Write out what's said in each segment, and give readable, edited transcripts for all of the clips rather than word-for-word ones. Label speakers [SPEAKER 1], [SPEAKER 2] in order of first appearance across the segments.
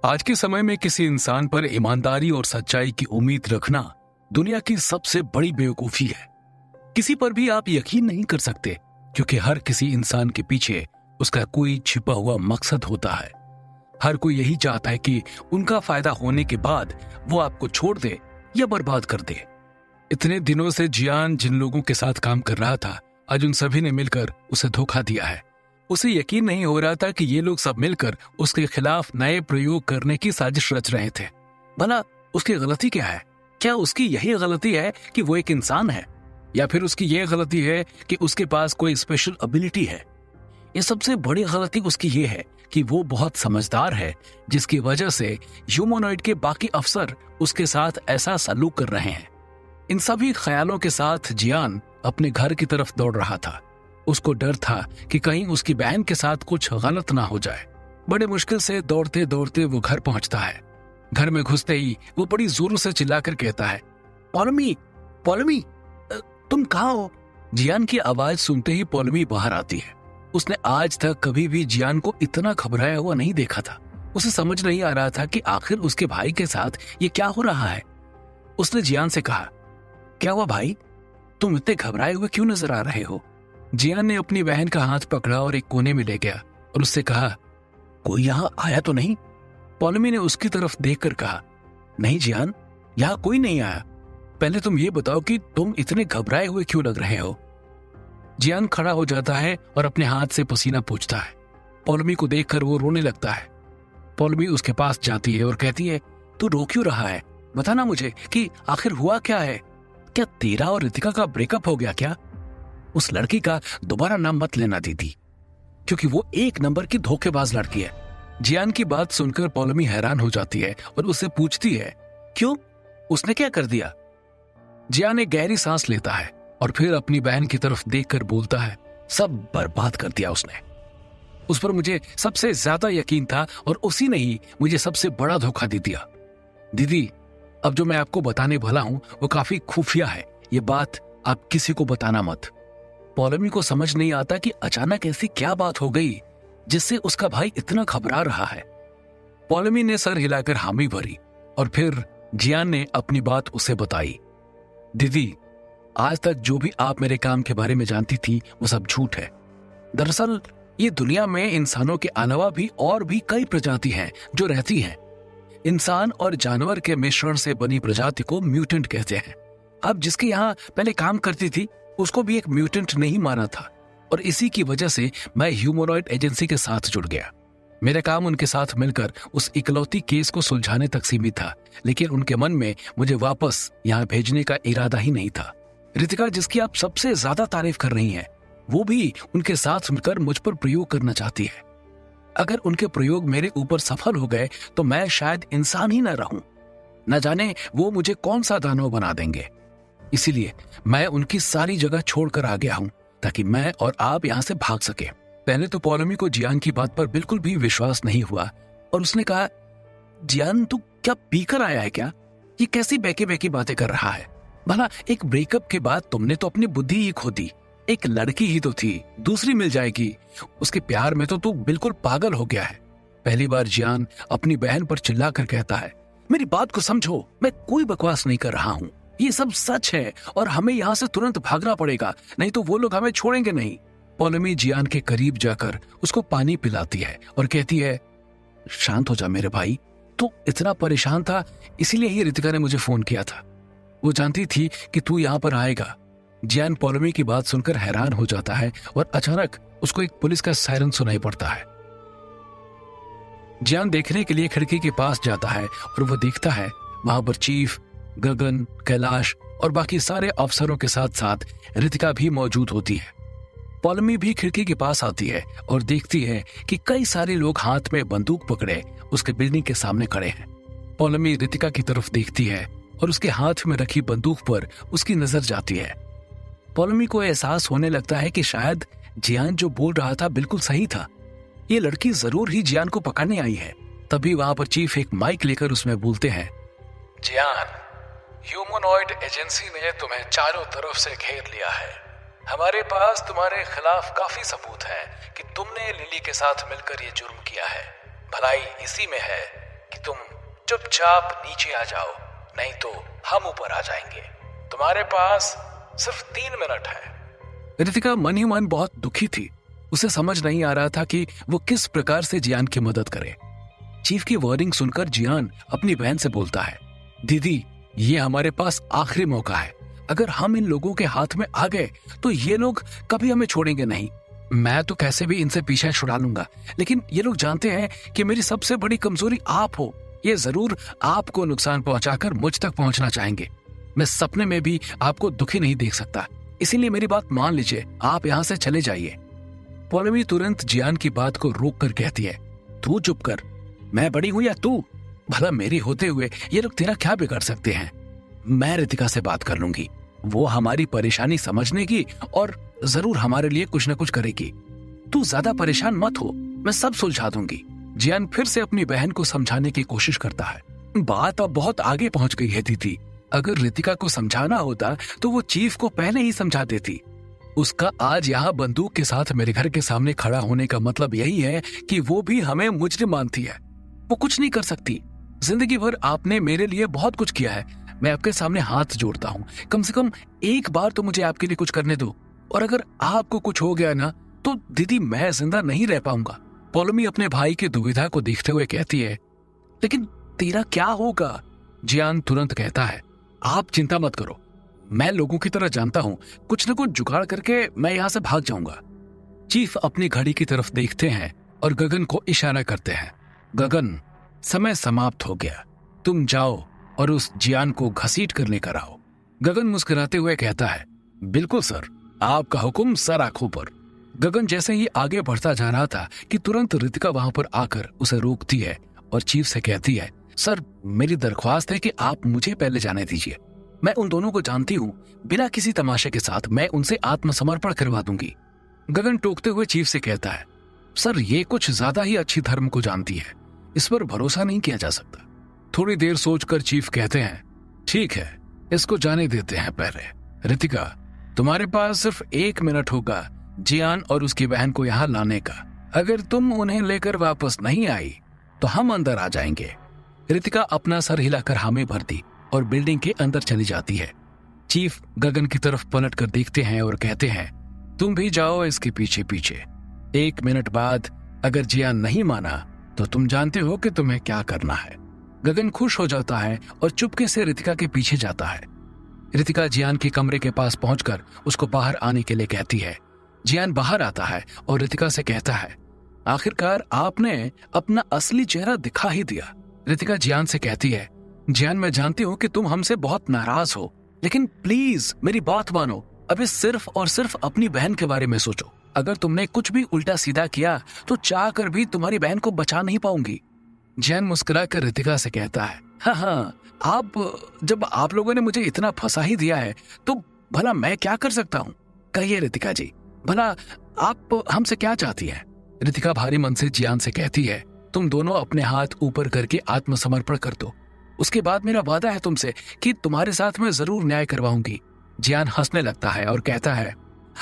[SPEAKER 1] आज के समय में किसी इंसान पर ईमानदारी और सच्चाई की उम्मीद रखना दुनिया की सबसे बड़ी बेवकूफी है। किसी पर भी आप यकीन नहीं कर सकते, क्योंकि हर किसी इंसान के पीछे उसका कोई छिपा हुआ मकसद होता है। हर कोई यही चाहता है कि उनका फायदा होने के बाद वो आपको छोड़ दे या बर्बाद कर दे। इतने दिनों से जियान जिन लोगों के साथ काम कर रहा था, आज उन सभी ने मिलकर उसे धोखा दिया है। उसे यकीन नहीं हो रहा था कि ये लोग सब मिलकर उसके खिलाफ नए प्रयोग करने की साजिश रच रहे थे। भला उसकी गलती क्या है? क्या उसकी यही गलती है कि वो एक इंसान है, या फिर उसकी यह गलती है कि उसके पास कोई स्पेशल एबिलिटी है? ये सबसे बड़ी गलती उसकी ये है कि वो बहुत समझदार है, जिसकी वजह से ह्यूमनॉइड के बाकी अफसर उसके साथ ऐसा सलूक कर रहे हैं। इन सभी ख्यालों के साथ जियान अपने घर की तरफ दौड़ रहा था। उसको डर था कि कहीं उसकी बहन के साथ कुछ गलत ना हो जाए। बड़े मुश्किल से दौड़ते दौड़ते वो घर पहुंचता है। घर में घुसते ही वो बड़ी जोरों से चिल्लाकर कहता है, पॉलमी, पॉलमी, तुम कहाँ हो? जियान की आवाज सुनते ही पॉलमी बाहर आती है। उसने आज तक कभी भी जियान को इतना घबराया हुआ नहीं देखा था। उसे समझ नहीं आ रहा था कि आखिर उसके भाई के साथ ये क्या हो रहा है। उसने जियान से कहा, क्या हुआ भाई, तुम इतने घबराए हुए क्यों नजर आ रहे हो? जियान ने अपनी बहन का हाथ पकड़ा और एक कोने में ले गया और उससे कहा, कोई यहाँ आया तो नहीं? पॉलमी ने उसकी तरफ देखकर कहा, नहीं जियान, यहाँ कोई नहीं आया। पहले तुम ये बताओ कि तुम इतने घबराए हुए क्यों लग रहे हो? जियान खड़ा हो जाता है और अपने हाथ से पसीना पोंछता है। पॉलमी को देखकर वो रोने लगता है। पॉलमी उसके पास जाती है और कहती है, तू रो क्यों रहा है? बताना मुझे कि आखिर हुआ क्या है। क्या तेरा और रितिका का ब्रेकअप हो गया क्या? उस लड़की का दोबारा नाम मत लेना दीदी, क्योंकि वो एक नंबर की धोखेबाज लड़की है। जियान की बात सुनकर पॉलमी हैरान हो जाती है और उससे पूछती है, क्यों, उसने क्या कर दिया? जियान एक गहरी सांस लेता है और फिर अपनी बहन की तरफ देखकर बोलता है, सब बर्बाद कर दिया उसने। उस पर मुझे सबसे ज्यादा यकीन था और उसी ने ही मुझे सबसे बड़ा धोखा दे दिया। दीदी, अब जो मैं आपको बताने वाला हूं वो काफी खुफिया है। ये बात आप किसी को बताना मत। पॉलमी को समझ नहीं आता कि अचानक ऐसी क्या बात हो गई जिससे उसका भाई इतना घबरा रहा है। पॉलमी ने सर हिलाकर हामी भरी और फिर जियान ने अपनी बात उसे बताई। दीदी, आज तक जो भी आप मेरे काम के बारे में जानती थी वो सब झूठ है। दरअसल ये दुनिया में इंसानों के अलावा भी और भी कई प्रजाति हैं जो रहती हैं। इंसान और जानवर के मिश्रण से बनी प्रजाति को म्यूटेंट कहते हैं। अब जिसके यहाँ पहले काम करती थी उसको भी एक म्यूटेंट नहीं माना था, और इसी की वजह से मैं ह्यूमनॉइड एजेंसी के साथ जुड़ गया। मेरा काम उनके साथ मिलकर उस इकलौती केस को सुलझाने तक सीमित था, लेकिन उनके मन में मुझे वापस यहाँ भेजने का इरादा ही नहीं था। रितिका, जिसकी आप सबसे ज्यादा तारीफ कर रही हैं, वो भी उनके साथ मिलकर मुझ पर प्रयोग करना चाहती है। अगर उनके प्रयोग मेरे ऊपर सफल हो गए तो मैं शायद इंसान ही न रहूं। न जाने वो मुझे कौन सा दानव बना देंगे। इसीलिए मैं उनकी सारी जगह छोड़कर आ गया हूं, ताकि मैं और आप यहां से भाग सके। पहले तो पॉलमी को जियान की बात पर बिल्कुल भी विश्वास नहीं हुआ और उसने कहा, जियान, तू क्या पीकर आया है क्या? ये कैसी बेकी बेकी बातें कर रहा है? भला एक ब्रेकअप के बाद तुमने तो अपनी बुद्धि ही खो दी। एक लड़की ही तो थी, दूसरी मिल जाएगी। उसके प्यार में तो तू बिल्कुल पागल हो गया है। पहली बार जियान अपनी बहन पर चिल्लाकर कहता है, मेरी बात को समझो, मैं कोई बकवास नहीं कर रहा हूँ। ये सब सच है और हमें यहाँ से तुरंत भागना पड़ेगा, नहीं तो वो लोग हमें छोड़ेंगे नहीं। पॉलमी जियान के करीब जाकर उसको पानी पिलाती है और कहती है, शांत हो जा मेरे भाई, तू इतना परेशान था, इसीलिए ही रितिका ने मुझे फोन किया था। वो जानती थी कि तू यहाँ पर आएगा। जियान पॉलमी की बात सुनकर हैरान हो जाता है और अचानक उसको एक पुलिस का सायरन सुनाई पड़ता है। जियान देखने के लिए खिड़की के पास जाता है और वो देखता है वहां पर चीफ, गगन, कैलाश और बाकी सारे अफसरों के साथ साथ रितिका भी मौजूद होती है। पॉलमी भी खिड़की के पास आती है और देखती है कि कई सारे लोग हाथ में बंदूक पकड़े उसके बिल्डिंग के सामने खड़े हैं। पॉलमी रितिका की तरफ देखती है और उसके हाथ में रखी बंदूक पर उसकी नजर जाती है। पॉलमी को एहसास होने लगता है कि शायद जियान जो बोल रहा था बिल्कुल सही था। ये लड़की जरूर ही जियान को पकड़ने आई है। तभी वहां पर चीफ एक माइक लेकर उसमें बोलते हैं, जियान, ह्यूमनॉइड एजेंसी ने तुम्हें चारों तरफ से घेर लिया है। हमारे पास तुम्हारे खिलाफ काफी सबूत हैं कि तुमने लिली के साथ मिलकर ये जुर्म किया है। भलाई इसी में है कि तुम चुपचाप नीचे आ जाओ, नहीं तो हम ऊपर आ जाएंगे। तुम्हारे पास सिर्फ 3 मिनट है। रितिका मन ही मन बहुत दुखी थी। उसे समझ नहीं आ रहा था कि वो किस प्रकार से जियान की मदद करे। चीफ की वार्निंग सुनकर जियान अपनी बहन से बोलता है, दीदी ये हमारे पास आखिरी मौका है। अगर हम इन लोगों के हाथ में आ गए तो ये लोग कभी हमें छोड़ेंगे नहीं। मैं तो कैसे भी इनसे पीछा छुड़ा लूंगा, लेकिन ये लोग जानते हैं कि मेरी सबसे बड़ी कमजोरी आप हो। ये जरूर आपको नुकसान पहुंचाकर मुझ तक पहुंचना चाहेंगे। मैं सपने में भी आपको दुखी नहीं देख सकता, इसीलिए मेरी बात मान लीजिए, आप यहाँ से चले जाइए। पौलमी तुरंत जियान की बात को रोक कर कहती है, तू चुप कर, मैं बड़ी हूं या तू? भला मेरी होते हुए ये लोग तेरा क्या बिगाड़ सकते हैं? मैं रितिका से बात कर लूंगी, वो हमारी परेशानी समझने की और जरूर हमारे लिए कुछ न कुछ करेगी। तू ज्यादा परेशान मत हो, मैं सब सुलझा दूंगी। जियान फिर से अपनी बहन को समझाने की कोशिश करता है। बात अब बहुत आगे पहुंच गई है दीदी। अगर रितिका को समझाना होता तो वो चीफ को पहले ही समझा देती। उसका आज यहाँ बंदूक के साथ मेरे घर के सामने खड़ा होने का मतलब यही है कि वो भी हमें मुजरिम मानती है। वो कुछ नहीं कर सकती। जिंदगी भर आपने मेरे लिए बहुत कुछ किया है। मैं आपके सामने हाथ जोड़ता हूँ, कम से कम एक बार तो मुझे आपके लिए कुछ करने दो। और अगर आपको कुछ हो गया ना तो दीदी मैं जिंदा नहीं रह पाऊंगा। पौलमी अपने भाई की दुविधा को देखते हुए कहती है, लेकिन तेरा क्या होगा? जियान तुरंत कहता है, आप चिंता मत करो, मैं लोगों की तरह जानता हूं, कुछ न कुछ जुगाड़ करके मैं यहां से भाग जाऊंगा। चीफ अपनी घड़ी की तरफ देखते हैं और गगन को इशारा करते हैं, गगन समय समाप्त हो गया, तुम जाओ और उस जियान को घसीट कर लेकर आओ। गगन मुस्कुराते हुए कहता है, बिल्कुल सर, आपका हुक्म सर आंखों पर। गगन जैसे ही आगे बढ़ता जा रहा था कि तुरंत रितिका वहां पर आकर उसे रोकती है और चीफ से कहती है, सर मेरी दरख्वास्त है कि आप मुझे पहले जाने दीजिए। मैं उन दोनों को जानती हूँ, बिना किसी तमाशे के साथ मैं उनसे आत्मसमर्पण करवा दूंगी। गगन टोकते हुए चीफ से कहता है, सर ये कुछ ज्यादा ही अच्छी धर्म को जानती है, इस पर भरोसा नहीं किया जा सकता। थोड़ी देर सोचकर चीफ कहते हैं, ठीक है, इसको जाने देते हैं। पहले रितिका, तुम्हारे पास सिर्फ 1 मिनट होगा जियान और उसकी बहन को यहाँ लाने का। अगर तुम उन्हें लेकर वापस नहीं आई तो हम अंदर आ जाएंगे। रितिका अपना सर हिलाकर हामी भरती और बिल्डिंग के अंदर चली जाती है। चीफ गगन की तरफ पलट कर देखते हैं और कहते हैं, तुम भी जाओ इसके पीछे पीछे। 1 मिनट बाद अगर जियान नहीं माना तो तुम जानते हो कि तुम्हें क्या करना है। गगन खुश हो जाता है और चुपके से रितिका के पीछे जाता है। रितिका जियान के कमरे के पास पहुंचकर उसको बाहर आने के लिए कहती है। जियान बाहर आता है और रितिका से कहता है, आखिरकार आपने अपना असली चेहरा दिखा ही दिया। रितिका जियान से कहती है, जियान मैं जानती हूँ कि तुम हमसे बहुत नाराज हो, लेकिन प्लीज मेरी बात मानो। अभी सिर्फ और सिर्फ अपनी बहन के बारे में सोचो। अगर तुमने कुछ भी उल्टा सीधा किया तो चाह कर भी तुम्हारी बहन को बचा नहीं पाऊंगी। जियान मुस्कुरा कर रितिका से कहता है, हाँ, जब आप लोगों ने मुझे इतना फंसा ही दिया है तो भला मैं क्या कर सकता हूँ? कहिए रितिका जी, भला आप हमसे क्या चाहती हैं? रितिका भारी मन से जियान से कहती है, तुम दोनों अपने हाथ ऊपर करके आत्मसमर्पण कर दो। उसके बाद मेरा वादा है तुमसे कि तुम्हारे साथ मैं जरूर न्याय करवाऊंगी। जियान हंसने लगता है और कहता है,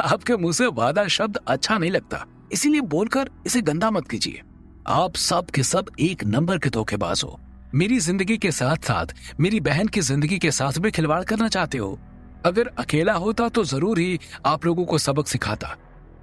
[SPEAKER 1] आपके मुंह से वादा शब्द अच्छा नहीं लगता, इसीलिए बोलकर इसे गंदा मत कीजिए। आप सब के सब एक नंबर के धोखेबाज हो। मेरी जिंदगी के साथ साथ मेरी बहन की जिंदगी के साथ भी खिलवाड़ करना चाहते हो। अगर अकेला होता तो जरूर ही आप लोगों को सबक सिखाता,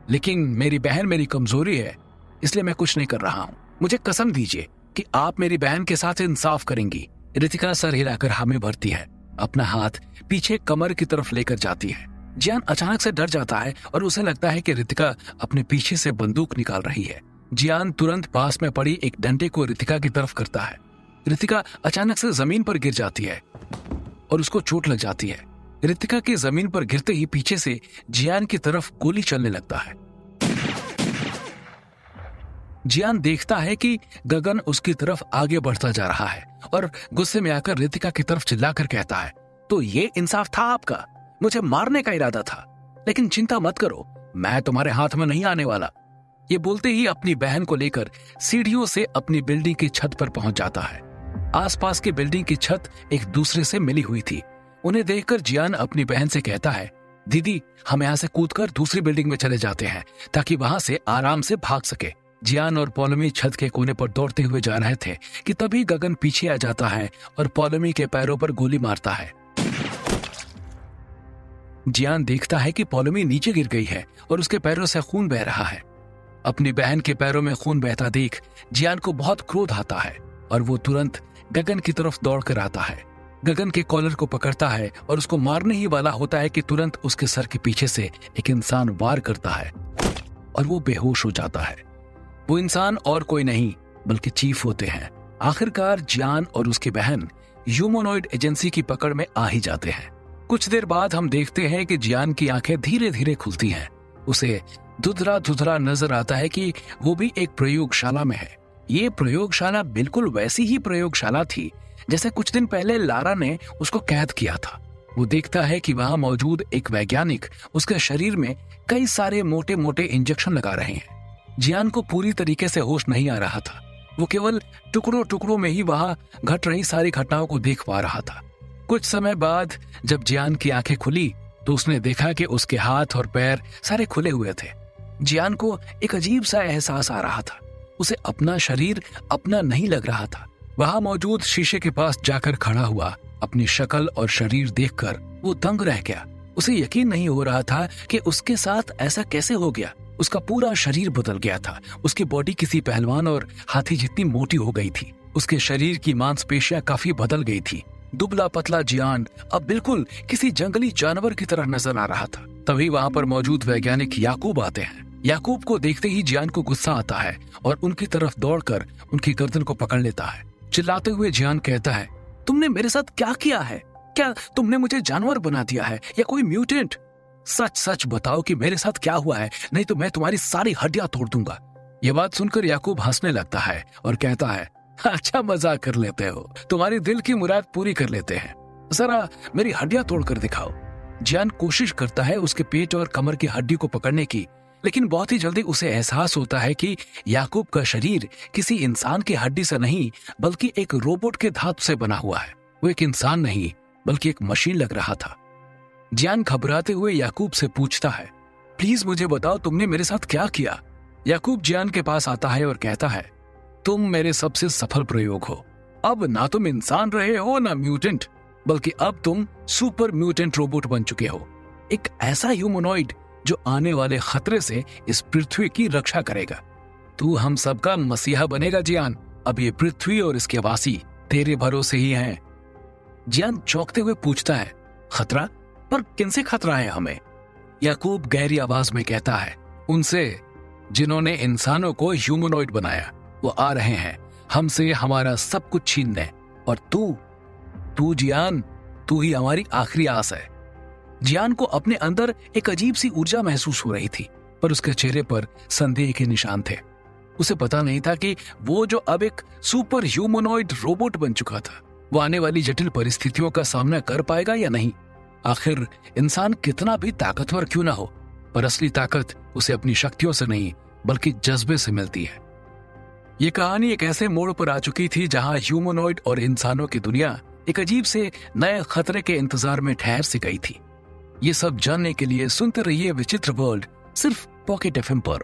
[SPEAKER 1] लेकिन मेरी बहन मेरी कमजोरी है, इसलिए मैं कुछ नहीं कर रहा हूँ। मुझे कसम दीजिए कि आप मेरी बहन के साथ इंसाफ करेंगी। रितिका सर हिलाकर हामी भरती है, अपना हाथ पीछे कमर की तरफ लेकर जाती है। जियान अचानक से डर जाता है और उसे लगता है कि रितिका अपने पीछे से बंदूक निकाल रही है। जियान तुरंत पास में पड़ी एक डंडे को रितिका की तरफ करता है। रितिका अचानक से जमीन पर गिर जाती है और उसको चोट लग जाती है। रितिका के जमीन पर गिरते ही पीछे से जियान की तरफ गोली चलने लगता है। जियान देखता है कि गगन उसकी तरफ आगे बढ़ता जा रहा है और गुस्से में आकर रितिका की तरफ चिल्लाकर कहता है, तो ये इंसाफ था आपका? मुझे मारने का इरादा था, लेकिन चिंता मत करो, मैं तुम्हारे हाथ में नहीं आने वाला। ये बोलते ही अपनी बहन को लेकर सीढ़ियों से अपनी बिल्डिंग की छत पर पहुंच जाता है। आसपास की बिल्डिंग की छत एक दूसरे से मिली हुई थी। उन्हें देखकर जियान अपनी बहन से कहता है, दीदी हम यहाँ से कूदकर दूसरी बिल्डिंग में चले जाते हैं ताकि वहां से आराम से भाग सके। जियान और पॉलोमी छत के कोने पर दौड़ते हुए जा रहे थे कि तभी गगन पीछे आ जाता है और पॉलोमी के पैरों पर गोली मारता है। जियान देखता है कि पॉलोमी नीचे गिर गई है और उसके पैरों से खून बह रहा है। अपनी बहन के पैरों में खून बहता देख जियान को बहुत क्रोध आता है और वो तुरंत गगन की तरफ दौड़ कर आता है। गगन के कॉलर को पकड़ता है और उसको मारने ही वाला होता है कि तुरंत उसके सर के पीछे से एक इंसान वार करता है और वो बेहोश हो जाता है। वो इंसान और कोई नहीं बल्कि चीफ होते हैं। आखिरकार जियान और उसकी बहन ह्यूमनॉइड एजेंसी की पकड़ में आ ही जाते हैं। कुछ देर बाद हम देखते हैं कि जियान की आंखें धीरे धीरे खुलती हैं। उसे धुंधला धुंधला नजर आता है कि वो भी एक प्रयोगशाला में है। ये प्रयोगशाला बिल्कुल वैसी ही प्रयोगशाला थी जैसे कुछ दिन पहले लारा ने उसको कैद किया था। वो देखता है कि वहां मौजूद एक वैज्ञानिक उसके शरीर में कई सारे मोटे मोटे इंजेक्शन लगा रहे हैं। जियान को पूरी तरीके से होश नहीं आ रहा था। वो केवल टुकड़ों टुकड़ों में ही वहां घट रही सारी घटनाओं को देख पा रहा था। कुछ समय बाद जब जियान की आंखें खुली तो उसने देखा कि उसके हाथ और पैर सारे खुले हुए थे। जियान को एक अजीब सा एहसास आ रहा था। उसे अपना शरीर अपना नहीं लग रहा था। वहां मौजूद शीशे के पास जाकर खड़ा हुआ। अपनी शक्ल और शरीर देखकर वो दंग रह गया। उसे यकीन नहीं हो रहा था कि उसके साथ ऐसा कैसे हो गया। उसका पूरा शरीर बदल गया था। उसकी बॉडी किसी पहलवान और हाथी जितनी मोटी हो गई थी। उसके शरीर की मांसपेशियां काफी बदल गई थी। दुबला पतला जियान अब बिल्कुल किसी जंगली जानवर की तरह नजर आ रहा था। तभी वहां पर मौजूद वैज्ञानिक याकूब आते हैं। याकूब को देखते ही जियान को गुस्सा आता है और उनकी तरफ दौड़कर उनकी गर्दन को पकड़ लेता है। चिल्लाते हुए जियान कहता है, तुमने मेरे साथ क्या किया है? क्या तुमने मुझे जानवर बना दिया है या कोई म्यूटेंट? सच सच बताओ कि मेरे साथ क्या हुआ है, नहीं तो मैं तुम्हारी सारी हड्डियां तोड़ दूंगा। ये बात सुनकर याकूब हंसने लगता है और कहता है, अच्छा मजाक कर लेते हो, तुम्हारी दिल की मुराद पूरी कर लेते हैं, जरा मेरी हड्डियां तोड़कर दिखाओ। जियान कोशिश करता है उसके पेट और कमर की हड्डी को पकड़ने की, लेकिन बहुत ही जल्दी उसे एहसास होता है कि याकूब का शरीर किसी इंसान की हड्डी से नहीं बल्कि एक रोबोट के धातु से बना हुआ है। वो एक इंसान नहीं बल्कि एक मशीन लग रहा था। जियान घबराते हुए याकूब से पूछता है, प्लीज मुझे बताओ तुमने मेरे साथ क्या किया? याकूब जियान के पास आता है और कहता है, तुम मेरे सबसे सफल प्रयोग हो। अब ना तुम इंसान रहे हो ना म्यूटेंट, बल्कि अब तुम सुपर म्यूटेंट रोबोट बन चुके हो। एक ऐसा ह्यूमनॉइड जो आने वाले खतरे से इस पृथ्वी की रक्षा करेगा। तू हम सबका मसीहा बनेगा जियान। अब ये पृथ्वी और इसके वासी तेरे भरोसे ही हैं। जियान चौंकते हुए पूछता है, खतरा? पर किनसे खतरा है हमें? याकूब गहरी आवाज में कहता है, उनसे जिन्होंने इंसानों को ह्यूमनॉइड बनाया। वो आ रहे हैं हमसे हमारा सब कुछ छीनने। और तू जियान, तू ही हमारी आखिरी आस है। जियान को अपने अंदर एक अजीब सी ऊर्जा महसूस हो रही थी, पर उसके चेहरे पर संदेह के निशान थे। उसे पता नहीं था कि वो जो अब एक सुपर ह्यूमनॉइड रोबोट बन चुका था, वो आने वाली जटिल परिस्थितियों का सामना कर पाएगा या नहीं। आखिर इंसान कितना भी ताकतवर क्यों ना हो, पर असली ताकत उसे अपनी शक्तियों से नहीं बल्कि जज्बे से मिलती है। ये कहानी एक ऐसे मोड़ पर आ चुकी थी जहां ह्यूमनॉइड और इंसानों की दुनिया एक अजीब से नए खतरे के इंतजार में ठहर सी गई थी। ये सब जानने के लिए सुनते रहिए विचित्र वर्ल्ड, सिर्फ पॉकेट एफएम पर।